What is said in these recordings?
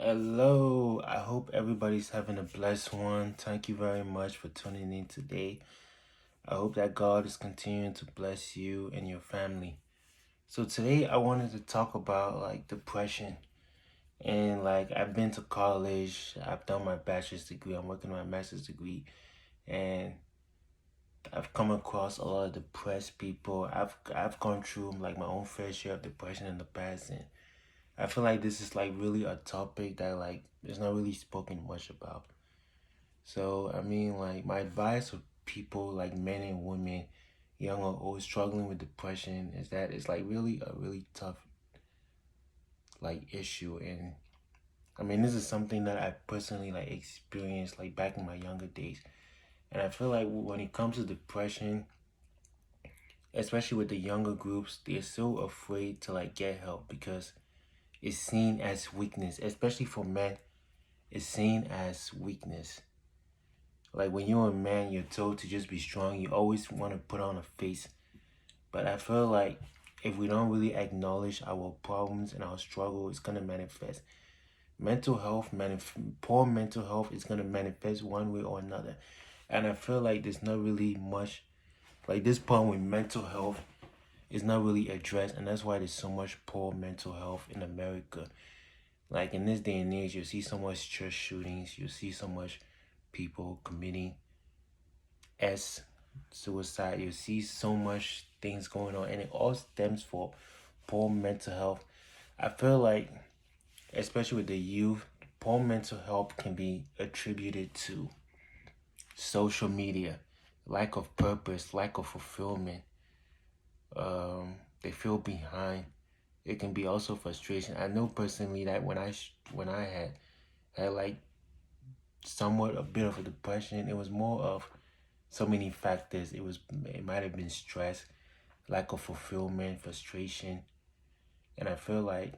Hello, I hope everybody's having a blessed one. Thank you very much for tuning in today. I hope that God is continuing to bless you and your family. So today I wanted to talk about like depression. And like I've been to college, I've done my bachelor's degree, I'm working on my master's degree, and I've come across a lot of depressed people. I've gone through like my own fair share of depression in the past, and I feel like this is like really a topic that like is not really spoken much about. So I mean, like my advice for people like men and women, young or old, struggling with depression is that it's like really a really tough like issue. And I mean, this is something that I personally like experienced like back in my younger days. And I feel like when it comes to depression, especially with the younger groups, they're so afraid to like get help because it's seen as weakness, especially for men. It's seen as weakness. Like when you're a man, you're told to just be strong. You always want to put on a face. But I feel like if we don't really acknowledge our problems and our struggle, it's gonna manifest. Mental health, poor mental health is gonna manifest one way or another. And I feel like there's not really much like this problem with mental health is not really addressed, and that's why there's so much poor mental health in America. Like in this day and age, you see so much church shootings, you see so much people committing S suicide. You see so much things going on, and it all stems for poor mental health. I feel like, especially with the youth, poor mental health can be attributed to social media, lack of purpose, lack of fulfillment. They feel behind. It can be also frustration. I know personally that when I had like somewhat a bit of a depression, it was more of so many factors. It might have been stress, lack of fulfillment, frustration. And I feel like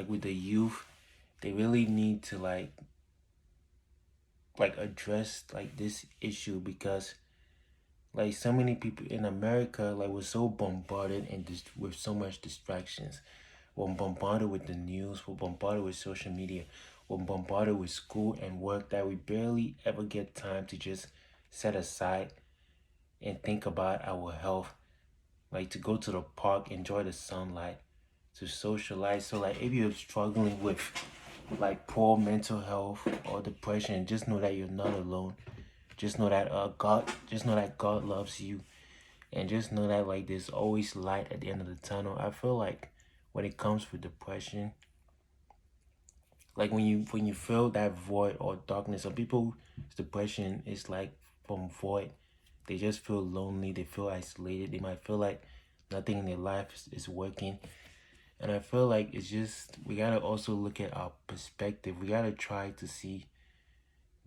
with the youth, they really need to like address like this issue because like so many people in America like we're so bombarded and just with so much distractions. We're bombarded with the news, we're bombarded with social media, we're bombarded with school and work that we barely ever get time to just set aside and think about our health, like to go to the park, enjoy the sunlight, to socialize. So like if you're struggling with like poor mental health or depression, just know that you're not alone. Just know that God loves you, and just know that like there's always light at the end of the tunnel. I feel like when it comes with depression, like when you feel that void or darkness, some people depression is like from void. They just feel lonely, they feel isolated, they might feel like nothing in their life is working. And I feel like it's just we gotta also look at our perspective. We gotta try to see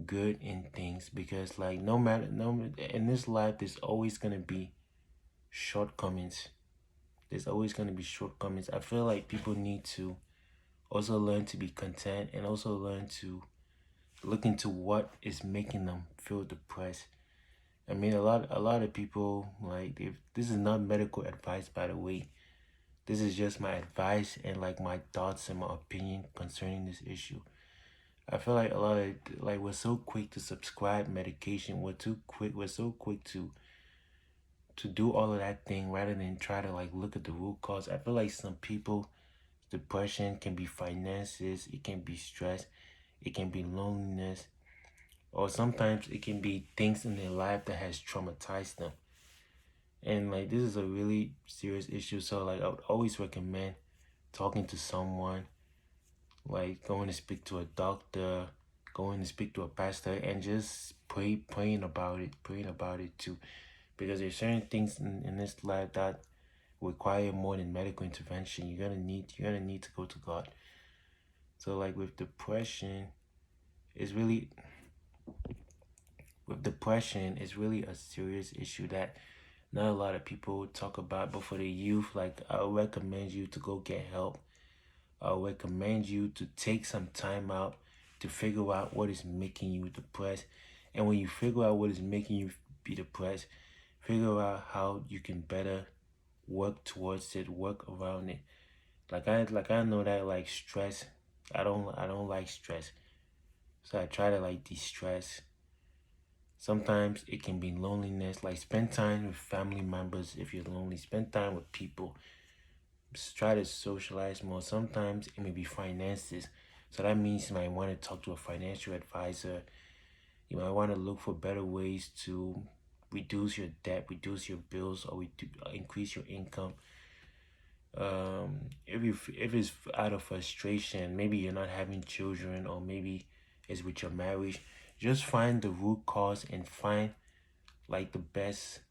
good in things because like no in this life there's always gonna be shortcomings. There's always gonna be shortcomings. I feel like people need to also learn to be content and also learn to look into what is making them feel depressed. I mean a lot of people like if this is not medical advice by the way. This is just my advice and like my thoughts and my opinion concerning this issue. I feel like a lot of like we're so quick to subscribe medication. We're so quick to do all of that thing rather than try to like look at the root cause. I feel like some people depression can be finances, it can be stress, it can be loneliness, or sometimes it can be things in their life that has traumatized them. And like this is a really serious issue. So like I would always recommend talking to someone, like going to speak to a doctor, going to speak to a pastor, and just praying about it too. Because there's certain things in this life that require more than medical intervention. You're gonna need to go to God. So like it's really with depression, it's really a serious issue that not a lot of people talk about. But for the youth, like I would recommend you to go get help. I would recommend you to take some time out to figure out what is making you depressed. And when you figure out what is making you be depressed, figure out how you can better work towards it, work around it. Like I know that like stress I don't like stress. So I try to like de-stress. Sometimes it can be loneliness, like spend time with family members if you're lonely, spend time with people, try to socialize more. Sometimes it may be finances. So that means you might want to talk to a financial advisor. You might want to look for better ways to reduce your debt, reduce your bills, or increase your income. If it's out of frustration, maybe you're not having children, or maybe it's with your marriage, just find the root cause and find like the best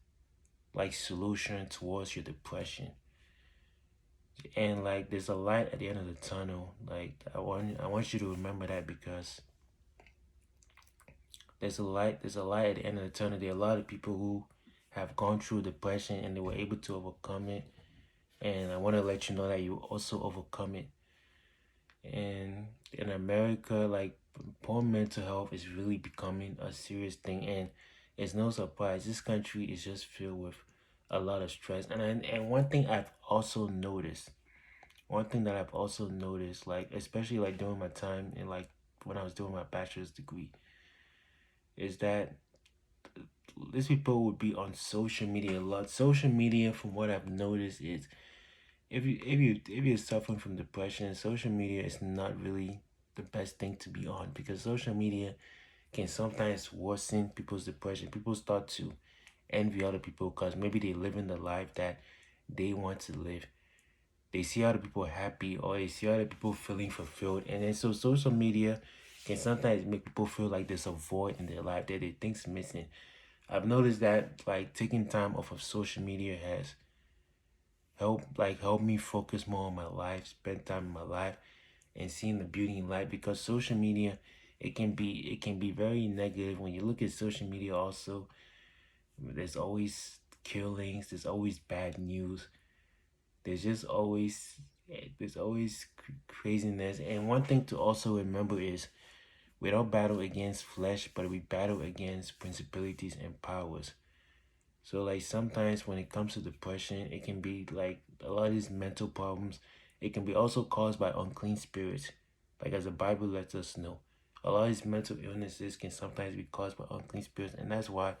like solution towards your depression. And like there's a light at the end of the tunnel. Like I want you to remember that, because there's a light at the end of the tunnel. There are a lot of people who have gone through depression and they were able to overcome it. And I want to let you know that you also overcome it. And in America, like poor mental health is really becoming a serious thing, and it's no surprise. This country is just filled with a lot of stress. And one thing that I've also noticed, like especially like during my time in like when I was doing my bachelor's degree, is that these people would be on social media a lot. Social media, from what I've noticed, is if you're suffering from depression, social media is not really the best thing to be on, because social media can sometimes worsen people's depression. People start to envy other people because maybe they live in the life that they want to live. They see other people happy, or they see other people feeling fulfilled, and then so social media can sometimes make people feel like there's a void in their life that they think's missing. I've noticed that like taking time off of social media has helped me focus more on my life, spend time in my life, and seeing the beauty in life. Because social media, it can be very negative. When you look at social media, also there's always killings, there's always bad news, there's always craziness. And one thing to also remember is we don't battle against flesh, but we battle against principalities and powers. So like sometimes when it comes to depression, it can be like a lot of these mental problems. It can be also caused by unclean spirits, like as the Bible lets us know. A lot of these mental illnesses can sometimes be caused by unclean spirits, and that's why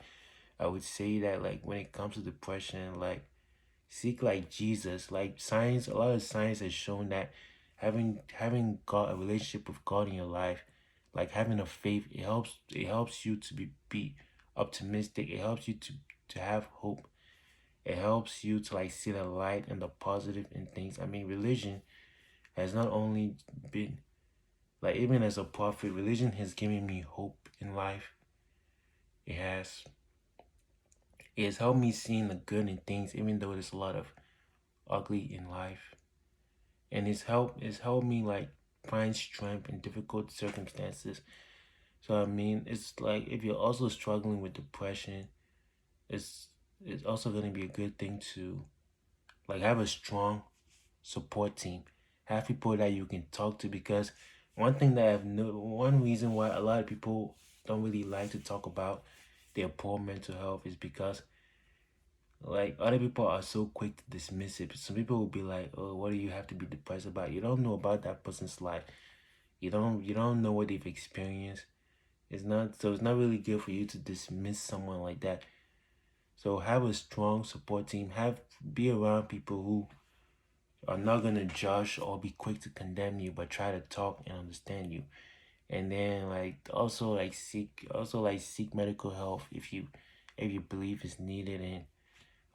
I would say that like when it comes to depression, like seek like Jesus. Like science, a lot of science has shown that having God, a relationship with God in your life, like having a faith, it helps you to be optimistic. It helps you to have hope. It helps you to like see the light and the positive in things. I mean, religion has not only been like, even as a prophet, religion has given me hope in life. It has it has helped me seeing the good in things, even though there's a lot of ugly in life. And it's helped me like find strength in difficult circumstances. So I mean, it's like if you're also struggling with depression, it's it's also going to be a good thing to like have a strong support team, have people that you can talk to. Because one reason why a lot of people don't really like to talk about their poor mental health is because like other people are so quick to dismiss it. Some people will be like, "Oh, what do you have to be depressed about? You don't know about that person's life. You don't know what they've experienced. It's not really good for you to dismiss someone like that. So have a strong support team. Be around people who are not gonna judge or be quick to condemn you, but try to talk and understand you. And then like also like seek medical help if you believe it's needed, and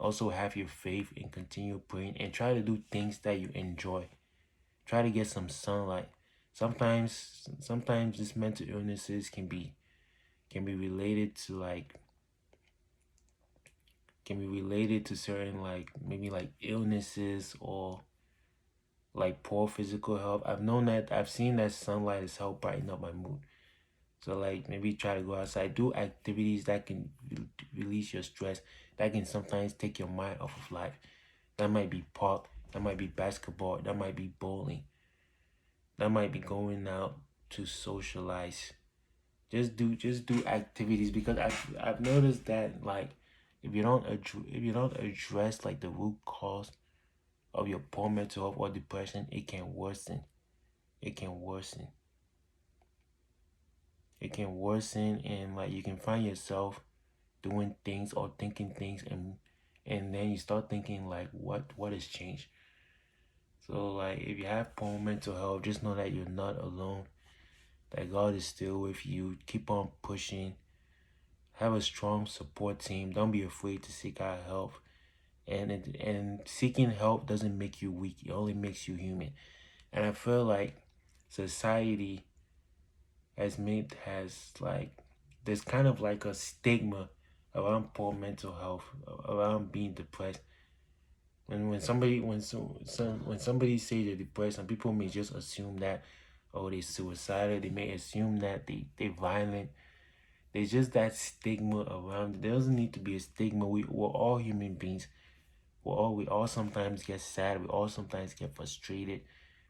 also have your faith and continue praying and try to do things that you enjoy. Try to get some sunlight. Sometimes these mental illnesses can be related to like can be related to certain like maybe like illnesses or like poor physical health. I've seen that sunlight has helped brighten up my mood. So like maybe try to go outside, do activities that can release your stress, that can sometimes take your mind off of life. That might be park, that might be basketball, that might be bowling, that might be going out to socialize. Just do activities, because I've noticed that like if you don't address like the root cause of your poor mental health or depression, it can worsen. It can worsen, and like you can find yourself doing things or thinking things, and then you start thinking like what has changed. So like if you have poor mental health, just know that you're not alone. That God is still with you. Keep on pushing. Have a strong support team. Don't be afraid to seek out help. And seeking help doesn't make you weak. It only makes you human. And I feel like society has like there's kind of like a stigma around poor mental health, around being depressed. When somebody when somebody say they're depressed, and people may just assume that, oh, they're suicidal. They may assume that they violent. There's just that stigma around it. There doesn't need to be a stigma. We're all human beings. We all sometimes get sad. We all sometimes get frustrated.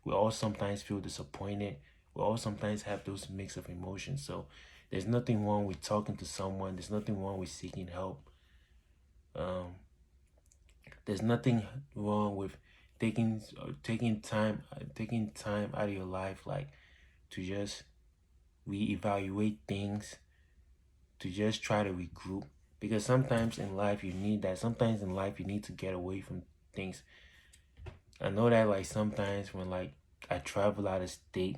We all sometimes feel disappointed. We all sometimes have those mix of emotions. So there's nothing wrong with talking to someone. There's nothing wrong with seeking help. Um, there's nothing wrong with taking time out of your life, like to just reevaluate things, to just try to regroup. Because sometimes in life you need that. Sometimes in life you need to get away from things. I know that like sometimes when like I travel out of state,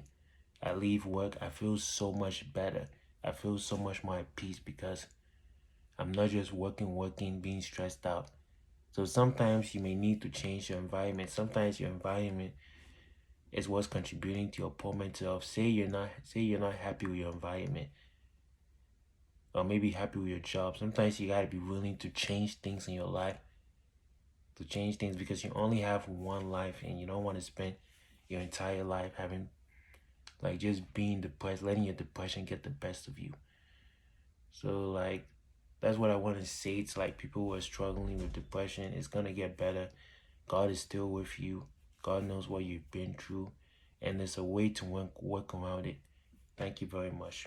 I leave work, I feel so much better. I feel so much more at peace because I'm not just working, being stressed out. So sometimes you may need to change your environment. Sometimes your environment is what's contributing to your poor mental health. Say you're not happy with your environment, or maybe happy with your job. Sometimes you gotta be willing to change things in your life, to change things because you only have one life and you don't want to spend your entire life having like just being depressed, letting your depression get the best of you. So like that's what I want to say to like people who are struggling with depression. It's gonna get better. God is still with you. God knows what you've been through, and there's a way to work around it. Thank you very much.